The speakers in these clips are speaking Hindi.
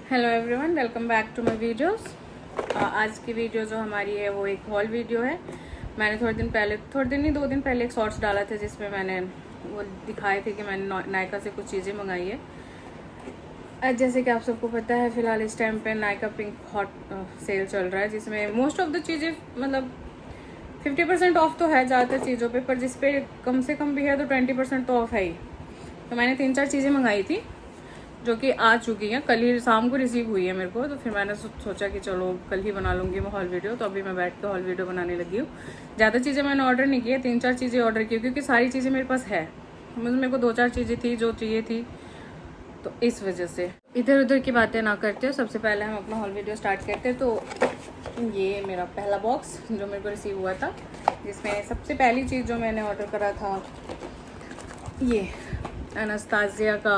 Hello everyone, welcome back to my videos. आज की वीडियो जो हमारी है वो एक हॉल वीडियो है। मैंने थोड़े दिन नहीं 2 दिन पहले एक शॉर्ट्स डाला था जिसमें मैंने वो दिखाए थे कि मैंने नायका से कुछ चीज़ें मंगाई है। जैसे कि आप सबको पता है, फ़िलहाल इस टाइम पे नायका पिंक हॉट सेल चल रहा है, जिसमें मोस्ट ऑफ द चीज़ें मतलब 50% ऑफ तो है ज़्यादातर चीज़ों पे, पर जिस पे कम से कम भी है तो 20% तो ऑफ है ही। तो मैंने 3-4 चीज़ें मंगाई थी जो कि आ चुकी हैं, कल ही शाम को रिसीव हुई है मेरे को। तो फिर मैंने सोचा कि चलो कल ही बना लूँगी मैं हॉल वीडियो। तो अभी मैं बैठ के हॉल वीडियो बनाने लगी हूँ। ज़्यादा चीज़ें मैंने ऑर्डर नहीं की है, 3-4 चीज़ें ऑर्डर की क्योंकि सारी चीज़ें मेरे पास है। मेरे को 2-4 चीज़ें थी जो चाहिए थी, तो इस वजह से इधर उधर की बातें ना करते हो, सबसे पहले हम अपना हॉल वीडियो स्टार्ट करते हैं। तो ये मेरा पहला बॉक्स जो मेरे को रिसीव हुआ था, जिसमें सबसे पहली चीज़ जो मैंने ऑर्डर करा था ये एनास्तासिया का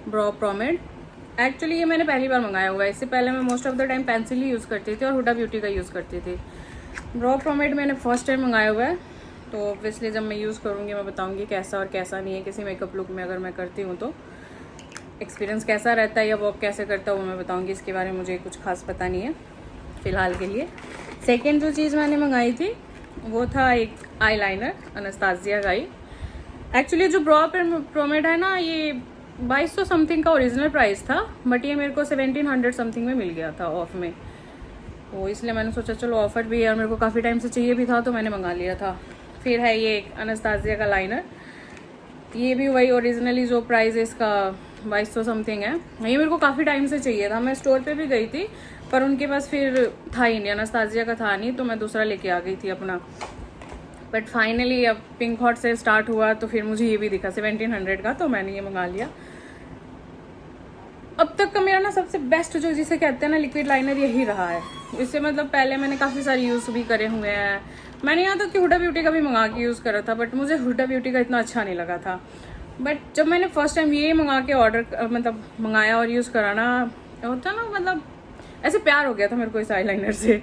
ब्रो प्रोमेड। एक्चुअली ये मैंने पहली बार मंगाया हुआ है। इससे पहले मैं most of the time pencil he use करती थी और हुडा ब्यूटी का यूज़ करती थी। ब्रो प्रोमेड मैंने फर्स्ट टाइम मंगाया हुआ है, तो ऑब्वियसली जब मैं यूज़ करूँगी मैं बताऊँगी कैसा और कैसा नहीं है। किसी मेकअप लुक में अगर मैं करती हूँ तो एक्सपीरियंस कैसा रहता है या वर्क कैसे करता है वो मैं बताऊँगी। इसके बारे में मुझे कुछ खास पता नहीं है फ़िलहाल के लिए। सेकेंड जो चीज़ मैंने मंगाई थी वो था एक आई लाइनर एनास्तासिया का ही। एक्चुअली जो ब्रो प्रोमेड है ना, ये 2200 समथिंग का ओरिजिनल प्राइस था, बट ये मेरे को 1700 समथिंग में मिल गया था ऑफ में। तो इसलिए मैंने सोचा चलो ऑफर भी है और मेरे को काफ़ी टाइम से चाहिए भी था, तो मैंने मंगा लिया था। फिर है ये एक एनास्तासिया का लाइनर। ये भी वही ओरिजिनली जो प्राइस है इसका 2200 समथिंग है। ये मेरे को काफ़ी टाइम से चाहिए था। मैं स्टोर पे भी गई थी पर उनके पास फिर था ही नहीं, एनास्तासिया का था नहीं, तो मैं दूसरा लेके आ गई थी अपना। बट फाइनली अब पिंक हॉट से स्टार्ट हुआ तो फिर मुझे ये भी दिखा 1700 का, तो मैंने ये मंगा लिया। अब तक का मेरा ना सबसे बेस्ट जो जिसे कहते हैं ना लिक्विड लाइनर यही रहा है। इससे मतलब पहले मैंने काफ़ी सारे यूज़ भी करे हुए हैं। मैंने यहाँ तक कि हुडा ब्यूटी का भी मंगा के यूज़ करा था, बट मुझे हुडा ब्यूटी का इतना अच्छा नहीं लगा था। बट जब मैंने फर्स्ट टाइम ये मंगा के मतलब मंगाया और यूज़ करा ना, होता ना मतलब ऐसे प्यार हो गया था मेरे को इस आई लाइनर से।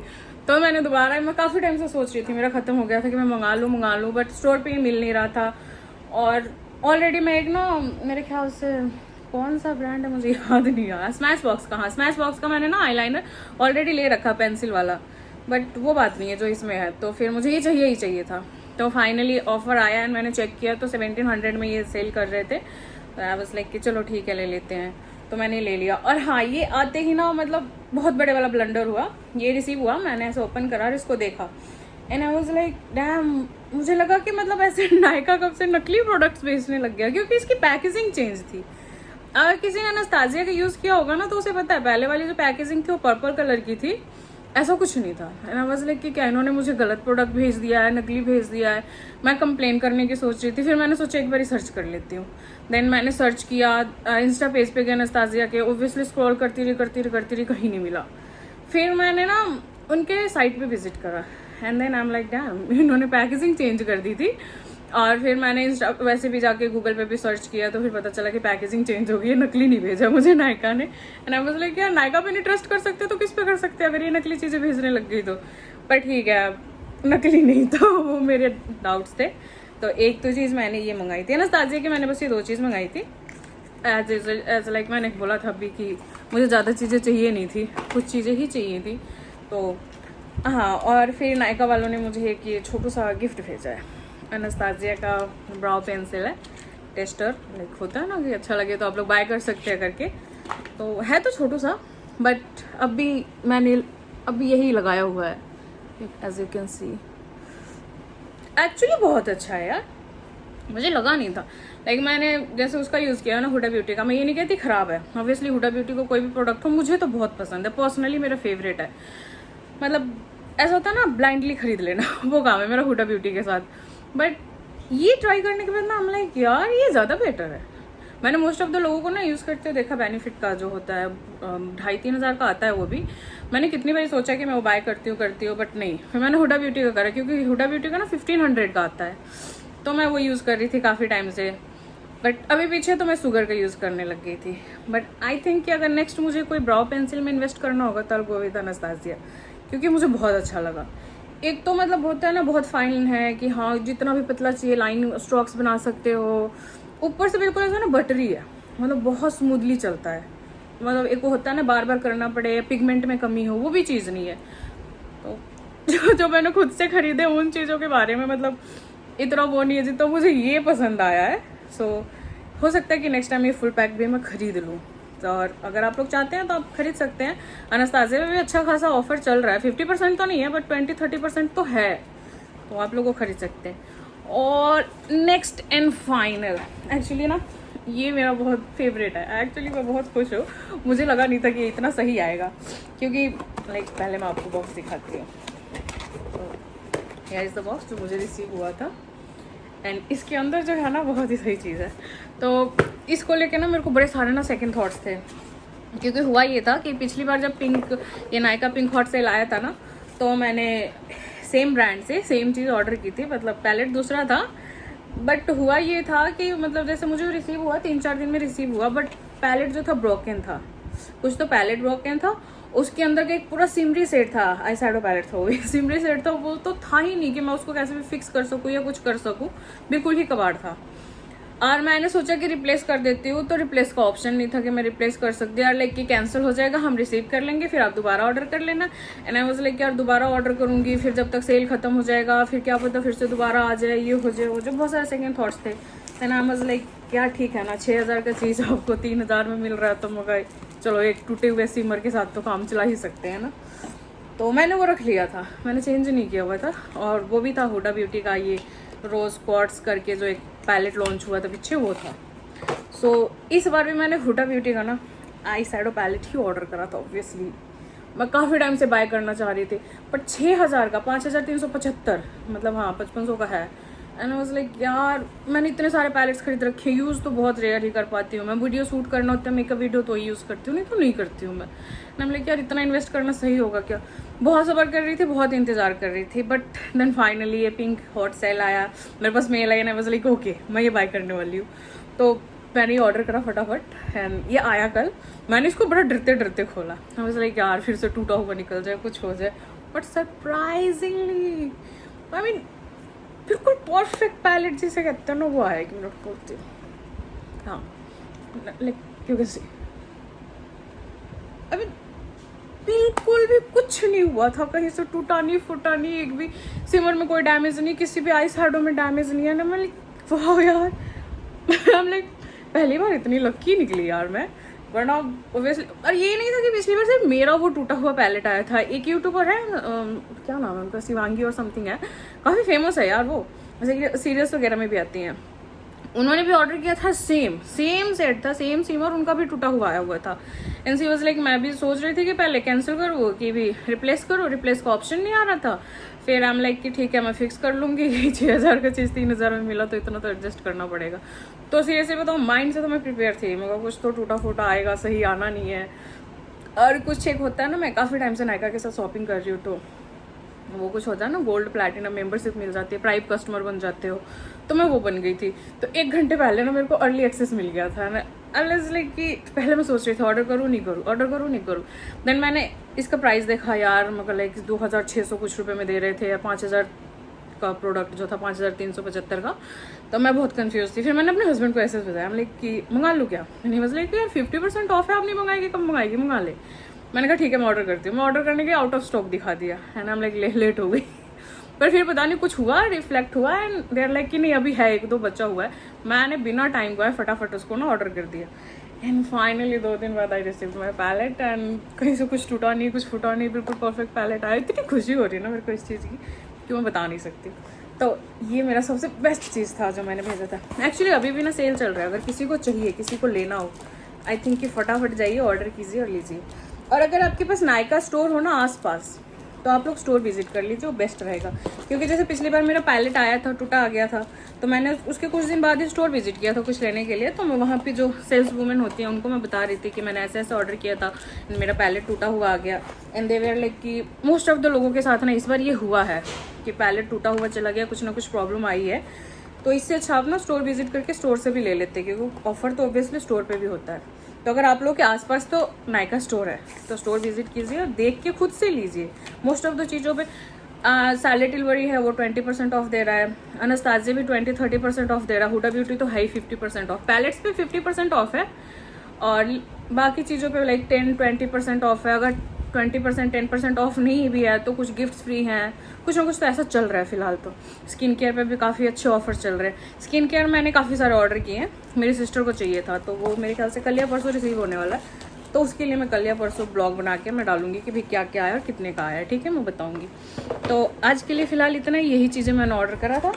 तो मैंने दोबारा, मैं काफ़ी टाइम से सोच रही थी, मेरा ख़त्म हो गया था कि मैं मंगा लूँ, बट स्टोर पे ही मिल नहीं रहा था। और ऑलरेडी मैं एक ना, मेरे ख्याल से कौन सा ब्रांड है मुझे याद नहीं आ रहा, स्मैश बॉक्स का, हाँ स्मैश बॉक्स का मैंने ना आईलाइनर ऑलरेडी ले रखा पेंसिल वाला, बट वो बात नहीं है जो इसमें है। तो फिर मुझे ये चाहिए था। तो फाइनली ऑफर आया एंड मैंने चेक किया तो 1700 में ये सेल कर रहे थे। तो आई वाज लाइक कि चलो ठीक है ले लेते हैं, तो मैंने ले लिया। और हाँ, ये आते ही ना मतलब बहुत बड़े वाला ब्लंडर हुआ। ये रिसीव हुआ, मैंने ऐसे ओपन करा और इसको देखा and I was like damn, मुझे लगा कि मतलब ऐसे नायका कब से नकली प्रोडक्ट्स बेचने लग गया, क्योंकि इसकी पैकेजिंग चेंज थी। अगर किसी ने एनास्तासिया का यूज़ किया होगा ना तो उसे पता है, पहले वाली जो पैकेजिंग थी वो पर्पल कलर की थी, ऐसा कुछ नहीं था। एंड आई वाज लाइक कि क्या इन्होंने मुझे गलत प्रोडक्ट भेज दिया है, नकली भेज दिया है। मैं कंप्लेन करने की सोच रही थी, फिर मैंने सोचा एक बार सर्च कर लेती हूँ। देन मैंने सर्च किया, इंस्टा पेज पे गया एनास्तासिया के, ओब्वियसली स्क्रॉल करती रही, कहीं नहीं मिला। फिर मैंने ना उनके साइट पे विजिट करा and then I am like damn, इन्होंने पैकेजिंग चेंज कर दी थी। और फिर मैंने वैसे भी जाके गूगल पे भी सर्च किया तो फिर पता चला कि पैकेजिंग चेंज हो गई है, नकली नहीं भेजा मुझे नायका ने। एंड आई वाज लाइक यार, नायका पे नहीं ट्रस्ट कर सकते तो किस पे कर सकते हैं अगर ये नकली चीज़ें भेजने लग गई तो। पर ठीक है, नकली नहीं तो वो मेरे डाउट्स थे। तो एक तो चीज़ मैंने ये मंगाई थी एनास्तासिया की, मैंने बस ये 2 चीज़ मंगाई थी। एज लाइक मैंने बोला था अभी कि मुझे ज़्यादा चीज़ें चाहिए नहीं थी, कुछ चीज़ें ही चाहिए थी। तो हाँ, और फिर नायका वालों ने मुझे एक ये छोटू सा गिफ्ट भेजा है। एनास्तासिया का ब्राउ पेंसिल है, टेस्टर, लाइक होता है ना कि अच्छा लगे तो आप लोग बाय कर सकते हैं करके। तो है तो छोटू सा, बट मैंने अभी यही लगाया हुआ है, as you can see. Actually बहुत अच्छा है यार, मुझे लगा नहीं था। लाइक मैंने जैसे उसका यूज़ किया ना हुडा ब्यूटी का, मैं ये नहीं कहती ख़राब है, ऑब्वियसली हुडा ब्यूटी को कोई भी प्रोडक्ट हो मुझे तो बहुत पसंद है, पर्सनली मेरा फेवरेट है। मतलब ऐसा होता है ना ब्लाइंडली खरीद लेना वो काम है मेरा हुडा ब्यूटी के साथ। बट ये ट्राई करने के बाद ना हम लाइक यार ये ज़्यादा बेटर है। मैंने मोस्ट ऑफ द लोगों को ना यूज़ करते हुए देखा, बेनिफिट का जो होता है 2,500-3 हज़ार का आता है वो भी। मैंने कितनी बार सोचा कि मैं वो बाय करती हूँ बट नहीं, फिर मैंने हुडा ब्यूटी का करा क्योंकि हुडा ब्यूटी का ना 1500 का आता है, तो मैं वो यूज़ कर रही थी काफ़ी टाइम से। बट अभी पीछे तो मैं शुगर का यूज़ करने लग गई थी। बट आई थिंक कि अगर नेक्स्ट मुझे कोई ब्राउ पेंसिल में इन्वेस्ट करना होगा तो गो विद एनास्तासिया, क्योंकि मुझे बहुत अच्छा लगा। एक तो मतलब होता है ना बहुत फाइन है कि हाँ जितना भी पतला चाहिए लाइन स्ट्रोक्स बना सकते हो, ऊपर से बिल्कुल ऐसा ना बटरी है, मतलब बहुत स्मूथली चलता है। मतलब एक वो होता है ना बार बार करना पड़े, पिगमेंट में कमी हो, वो भी चीज़ नहीं है। तो जो मैंने खुद से खरीदे उन चीज़ों के बारे में मतलब इतना वो नहीं है जितना मुझे ये पसंद आया है। सो हो सकता है कि नेक्स्ट टाइम ये फुल पैक भी मैं खरीद लूँ। और अगर आप लोग चाहते हैं तो आप खरीद सकते हैं। अनास्तासिया में भी अच्छा खासा ऑफर चल रहा है, 50% तो नहीं है बट 20-30% तो है, तो आप लोग को खरीद सकते हैं। और नेक्स्ट एंड फाइनल, एक्चुअली ना ये मेरा बहुत फेवरेट है। एक्चुअली मैं बहुत खुश हूँ, मुझे लगा नहीं था कि इतना सही आएगा, क्योंकि लाइक पहले मैं आपको बॉक्स दिखाती हूँ। हियर इज़ द बॉक्स जो मुझे रिसीव हुआ था, एंड इसके अंदर जो है ना बहुत ही सही चीज़ है। तो इसको लेके ना मेरे को बड़े सारे ना सेकंड थॉट्स थे, क्योंकि हुआ ये था कि पिछली बार जब पिंक ये नायका पिंक हॉट सेल आया था ना, तो मैंने सेम ब्रांड से सेम चीज़ ऑर्डर की थी, मतलब पैलेट दूसरा था, बट हुआ ये था कि मतलब जैसे मुझे रिसीव हुआ 3-4 दिन में रिसीव हुआ, बट पैलेट जो था ब्रोकन था। कुछ तो पैलेट ब्रोकन था, उसके अंदर का एक पूरा सिमरी सेट था, आई शैडो पैलेट था, वो सिमरी सेट था, वो तो था ही नहीं कि मैं उसको कैसे भी फिक्स कर सकूँ या कुछ कर सकूँ, बिल्कुल ही कबाड़ था। और मैंने सोचा कि रिप्लेस कर देती हूँ, तो रिप्लेस का ऑप्शन नहीं था कि मैं रिप्लेस कर सकती यार, लाइक कि कैंसिल हो जाएगा, हम रिसीव कर लेंगे, फिर आप दोबारा ऑर्डर कर लेना। एंड आई वाज लाइक यार दोबारा ऑर्डर करूँगी, फिर जब तक सेल खत्म हो जाएगा, फिर क्या पता फिर से दोबारा आ जाए, ये हो जाए वो जो बहुत सारे सेकेंड थॉट्स थे। एंड आई वाज लाइक क्या ठीक है ना, 6000 का चीज़ आपको 3000 में मिल रहा है, तो मगर चलो एक टूटे हुए सिमर के साथ तो काम चला ही सकते हैं ना। तो मैंने वो रख लिया था, मैंने चेंज नहीं किया हुआ था, और वो भी था हुडा ब्यूटी का ये रोज क्वार्ट्स करके जो एक पैलेट लॉन्च हुआ था पीछे, वो था। सो इस बार भी मैंने हुडा ब्यूटी का ना आई शैडो पैलेट ही ऑर्डर करा था। ऑब्वियसली मैं काफ़ी टाइम से बाय करना चाह रही थी, बट 6000 का 5375 मतलब हाँ 5500 का है। एंड आई वाज लाइक यार मैंने इतने सारे पैलेट्स खरीद रखे, यूज़ तो बहुत रेयर ही कर पाती हूँ मैं, वीडियो शूट करना होता है, मेकअप वीडियो तो ही यूज़ करती हूँ, नहीं तो नहीं करती हूँ मैं। एंड लाइक यार इतना इन्वेस्ट करना सही होगा क्या। बहुत सब्र कर रही थी, बहुत इंतजार कर रही थी, बट देन फाइनली ये पिंक हॉट सेल आया, मेरे पास मेल आया, and I was like okay मैं ये बाय करने वाली हूँ। तो मैंने ये ऑर्डर करा फटाफट, एंड ये आया कल। मैंने इसको बड़ा डरते डरते खोला, आई वाज लाइक यार फिर से टूटा हुआ निकल जाए, कुछ हो जाए, बट सरप्राइजिंगली आई मीन बिल्कुल परफेक्ट पैलेट जिसे कहते हैं ना, वो आया कि मिनट खोलती हूँ। हाँ लाइक क्योंकि आई मीन बिल्कुल भी कुछ नहीं हुआ था, कहीं से टूटा नहीं फूटा नहीं, एक भी सिमर में कोई डैमेज नहीं, किसी भी आई शैडो में डैमेज नहीं है ना। मैं लाइक वाह यार I'm like पहली बार इतनी लक्की निकली यार मैं, वरना ऑब्वियसली। और ये नहीं था कि पिछली बार सिर्फ मेरा वो टूटा हुआ पैलेट आया था, एक यूट्यूबर है क्या नाम है उनका, शिवांगी और समथिंग है, काफ़ी फेमस है यार वो, जैसे सीरियल्स वगैरह में भी आती हैं, उन्होंने भी ऑर्डर किया था, सेम सेट था, सेम सिमर, उनका भी टूटा हुआ आया हुआ था। एंड सी वाज लाइक मैं भी सोच रही थी कि पहले कैंसिल करूँ कि भी रिप्लेस करो, रिप्लेस का ऑप्शन नहीं आ रहा था। फिर आई एम लाइक कि ठीक है मैं फिक्स कर लूँगी, 6000 का चीज़ 3000 में मिला तो इतना तो एडजस्ट करना पड़ेगा। तो सीरियसली बताऊँ माइंड से तो मैं प्रिपेयर थी, मगर कुछ तो टूटा फूटा आएगा, सही आना नहीं है। और कुछ एक होता है ना, मैं काफ़ी टाइम से नायका के साथ शॉपिंग कर रही हूँ, तो वो कुछ होता है ना गोल्ड प्लैटिनम मेंबरशिप मिल जाती है, प्राइम कस्टमर बन जाते हो, तो मैं वो बन गई थी। तो 1 घंटे पहले ना मेरे को अर्ली एक्सेस मिल गया था ना, लाइक कि पहले मैं सोच रही थी ऑर्डर करूँ नहीं करूँ, ऑर्डर करूँ नहीं करूँ। देन मैंने इसका प्राइस देखा यार, मगर लाइक 2600 कुछ रुपये में दे रहे थे, या 5000 का प्रोडक्ट जो था 5375 का, तो मैं बहुत कंफ्यूज थी। फिर मैंने अपने हस्बैंड को ऐसे बताया, लाइक कि मंगा लूँ क्या, मैंने बस लाइक यार 50% ऑफ है, आप नहीं मंगाएगी कब मंगाएगी, मंगा ले। मैंने कहा ठीक है मैं ऑर्डर करती हूँ। मैं ऑर्डर करने के आउट ऑफ स्टॉक दिखा दिया है ना, हम लाइक लेट हो गई। पर फिर पता नहीं कुछ हुआ, रिफ्लेक्ट हुआ, एंड देयर लाइक कि नहीं अभी है 1-2 बचा हुआ है। मैंने बिना टाइम गवाए फटाफट उसको ना ऑर्डर कर दिया, एंड फाइनली 2 दिन बाद I receive my palette, and कहीं से कुछ टूटा नहीं, कुछ फूटा नहीं, बिल्कुल परफेक्ट पैलेट आया। इतनी खुशी हो रही है ना मेरे को इस चीज़ की कि मैं बता नहीं सकती। तो ये मेरा सबसे बेस्ट चीज़ था जो मैंने भेजा था। एक्चुअली अभी भी ना सेल चल रहा है, अगर किसी को चाहिए, किसी को लेना हो, आई थिंक कि फटाफट जाइए, ऑर्डर कीजिए और लीजिए। और अगर आपके पास नायका स्टोर हो ना आसपास, तो आप लोग स्टोर विजिट कर लीजिए, वो बेस्ट रहेगा। क्योंकि जैसे पिछली बार मेरा पैलेट आया था, टूटा आ गया था, तो मैंने उसके कुछ दिन बाद ही स्टोर विजिट किया था कुछ लेने के लिए। तो मैं वहाँ पे जो सेल्स वुमेन होती हैं उनको मैं बता रही थी कि मैंने ऐसे ऐसे ऑर्डर किया था, मेरा पैलेट टूटा हुआ आ गया। एंड दे वेयर लाइक कि मोस्ट ऑफ द लोगों के साथ ना इस बार ये हुआ है कि पैलेट टूटा हुआ चला गया, कुछ ना कुछ प्रॉब्लम आई है। तो इससे अच्छा आप ना स्टोर विजिट करके स्टोर से भी ले लेते हैं, क्योंकि ऑफर तो ऑब्वियसली स्टोर पे भी होता है। तो अगर आप लोग के आसपास तो नायका स्टोर है, तो स्टोर विजिट कीजिए और देख के खुद से लीजिए। मोस्ट ऑफ द चीज़ों पे सैले टिलवरी है वो 20% ऑफ दे रहा है, अनास्तासिया भी 20-30% ऑफ दे रहा है, हुडा ब्यूटी तो हाई 50% ऑफ, पैलेट्स पे 50% ऑफ है। और बाकी चीज़ों पे लाइक 10-20% ऑफ है। अगर 20% 10% ऑफ नहीं भी है तो कुछ गिफ्ट्स फ्री हैं, कुछ ना कुछ तो ऐसा चल रहा है फिलहाल। तो स्किन केयर पे भी काफ़ी अच्छे ऑफर चल रहे हैं। स्किन केयर मैंने काफ़ी सारे ऑर्डर किए हैं, मेरी सिस्टर को चाहिए था, तो वो मेरे ख्याल से कल या परसों रिसीव होने वाला है। तो उसके लिए मैं कल या परसों ब्लॉग बना के मैं डालूंगी कि भाई क्या क्या आया और कितने का आया है, ठीक है, मैं बताऊंगी। तो आज के लिए फ़िलहाल इतना, यही चीज़ें मैंने ऑर्डर करा था।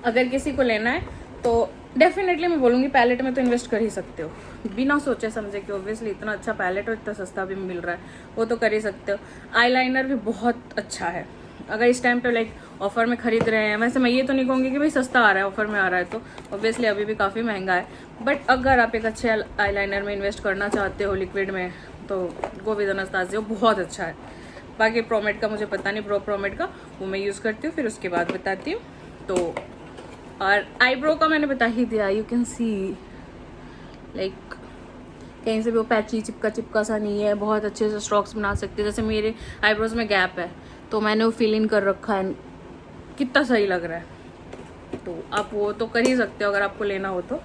अगर किसी को लेना है तो डेफिनेटली मैं बोलूँगी पैलेट में तो इन्वेस्ट कर ही सकते हो, बिना सोचे समझे कि ऑब्वियसली इतना अच्छा पैलेट और इतना सस्ता भी मिल रहा है, वो तो कर ही सकते हो। आईलाइनर भी बहुत अच्छा है, अगर इस टाइम पे लाइक ऑफर में खरीद रहे हैं। वैसे मैं ये तो नहीं कहूँगी कि भाई सस्ता आ रहा है, ऑफर में आ रहा है तो ऑब्वियसली अभी भी काफ़ी महंगा है, बट अगर आप एक अच्छे आईलाइनर में इन्वेस्ट करना चाहते हो लिक्विड में, तो गो विद अनास्तासिया बहुत अच्छा है। बाकी प्रोमेड का मुझे पता नहीं, प्रोमेड का वो मैं यूज़ करती हूँ, फिर उसके बाद बताती हूँ। तो और आईब्रो का मैंने बता ही दिया, यू कैन सी लाइक कहीं से भी वो पैची चिपका सा नहीं है, बहुत अच्छे से स्ट्रोक्स बना सकते हैं। जैसे मेरे आईब्रोज में गैप है तो मैंने वो फिल इन कर रखा है, कितना सही लग रहा है। तो आप वो तो कर ही सकते हो अगर आपको लेना हो तो।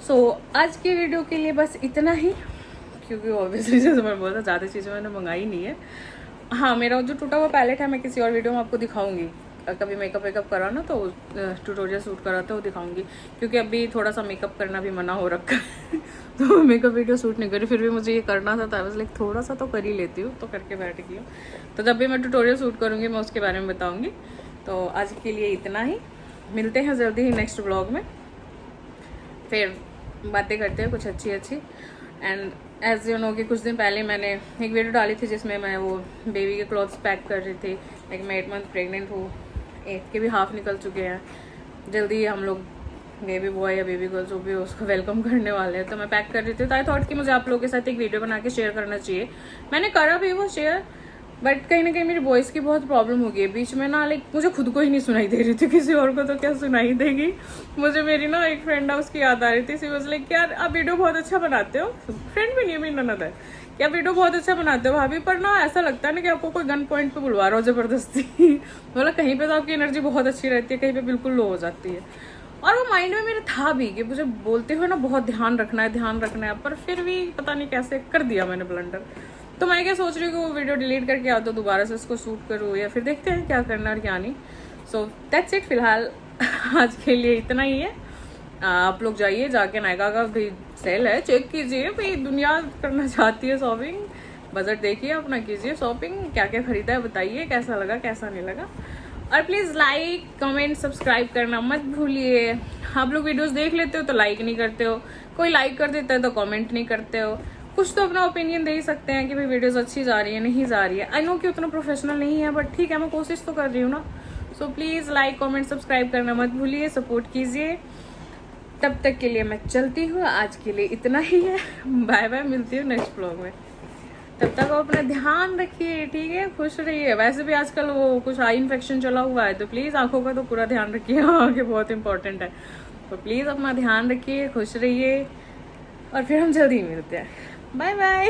सो आज की वीडियो के लिए बस इतना ही, क्योंकि ऑब्वियसली जैसे मैं बोला ज़्यादा चीज़ें मैंने मंगाई नहीं है। हाँ, मेरा जो टूटा हुआ पैलेट है मैं किसी और वीडियो में आपको दिखाऊंगी, कभी मेकअप वेकअप करा ना तो ट्यूटोरियल शूट करा तो वो दिखाऊंगी, क्योंकि अभी थोड़ा सा मेकअप करना भी मना हो रखा है तो मेकअप वीडियो शूट नहीं करी, फिर भी मुझे ये करना था, तो लाइक थोड़ा सा तो कर ही लेती हूँ, तो करके बैठ गई हूँ। तो जब भी मैं ट्यूटोरियल शूट करूँगी मैं उसके बारे में बताऊँगी। तो आज के लिए इतना ही, मिलते हैं जल्दी ही नेक्स्ट ब्लॉग में, फिर बातें करते हैं कुछ अच्छी अच्छी। एंड एज यू नो कि कुछ दिन पहले मैंने एक वीडियो डाली थी जिसमें मैं वो बेबी के क्लॉथ्स पैक कर रही थी। लाइक मैं 8 मंथ प्रेग्नेंट हूँ, 8 के भी हाफ निकल चुके हैं, जल्दी ही हम लोग बेबी बॉय या बेबी गर्ल जो भी उसको वेलकम करने वाले हैं। तो मैं पैक कर रही थी, तो आई थॉट कि मुझे आप लोगों के साथ एक वीडियो बना के शेयर करना चाहिए। मैंने करा भी वो शेयर, बट कहीं ना कहीं मेरी वॉइस की बहुत प्रॉब्लम हो गई है बीच में ना, लाइक मुझे खुद को ही नहीं सुनाई दे रही थी, किसी और को तो क्या सुनाई देगी। मुझे मेरी ना एक फ्रेंड है उसकी याद आ रही थी, सी वाज लाइक यार आप वीडियो बहुत अच्छा बनाते हो, फ्रेंड भी नहीं है मेरी ननद है, क्या वीडियो बहुत अच्छा बनाते हो भाभी, पर ना ऐसा लगता है ना कि आपको कोई गन पॉइंट पे बुलवा रहा हो जबरदस्ती मतलब कहीं पे तो आपकी एनर्जी बहुत अच्छी रहती है, कहीं पे बिल्कुल लो हो जाती है। और वो माइंड में मेरे था भी कि मुझे बोलते हुए ना बहुत ध्यान रखना है, पर फिर भी पता नहीं कैसे कर दिया मैंने ब्लंडर। तो मैं क्या सोच रही हूँ कि वो वीडियो डिलीट करके या तो दोबारा से उसको शूट करूँ, या फिर देखते हैं क्या करना और क्या नहीं। सो दैट्स इट, फिलहाल आज के लिए इतना ही है। आप लोग जाइए, जाके नायका का भी सेल है, चेक कीजिए, भाई दुनिया करना चाहती है शॉपिंग, बजट देखिए अपना, कीजिए शॉपिंग, क्या क्या खरीदा है बताइए, कैसा लगा कैसा नहीं लगा। और प्लीज़ लाइक कमेंट सब्सक्राइब करना मत भूलिए। आप लोग वीडियोस देख लेते हो तो लाइक नहीं करते हो, कोई लाइक कर देता है तो कमेंट नहीं करते हो। कुछ तो अपना ओपिनियन दे ही सकते हैं कि भाई वीडियोस अच्छी जा रही है नहीं जा रही है। आई नो कि उतना प्रोफेशनल नहीं है, बट ठीक है, मैं कोशिश तो कर रही हूँ ना। So please like comment subscribe करना मत भूलिए, सपोर्ट कीजिए। तब तक के लिए मैं चलती हूँ, आज के लिए इतना ही है, बाय बाय, मिलती हूँ नेक्स्ट ब्लॉग में। तब तक आप अपना ध्यान रखिए, ठीक है, खुश रहिए। वैसे भी आजकल वो कुछ आई इन्फेक्शन चला हुआ है, तो प्लीज़ आंखों का तो पूरा ध्यान रखिए, आगे बहुत इंपॉर्टेंट है। तो प्लीज़ अपना ध्यान रखिए, खुश रहिए, और फिर हम जल्दी मिलते हैं। Bye bye.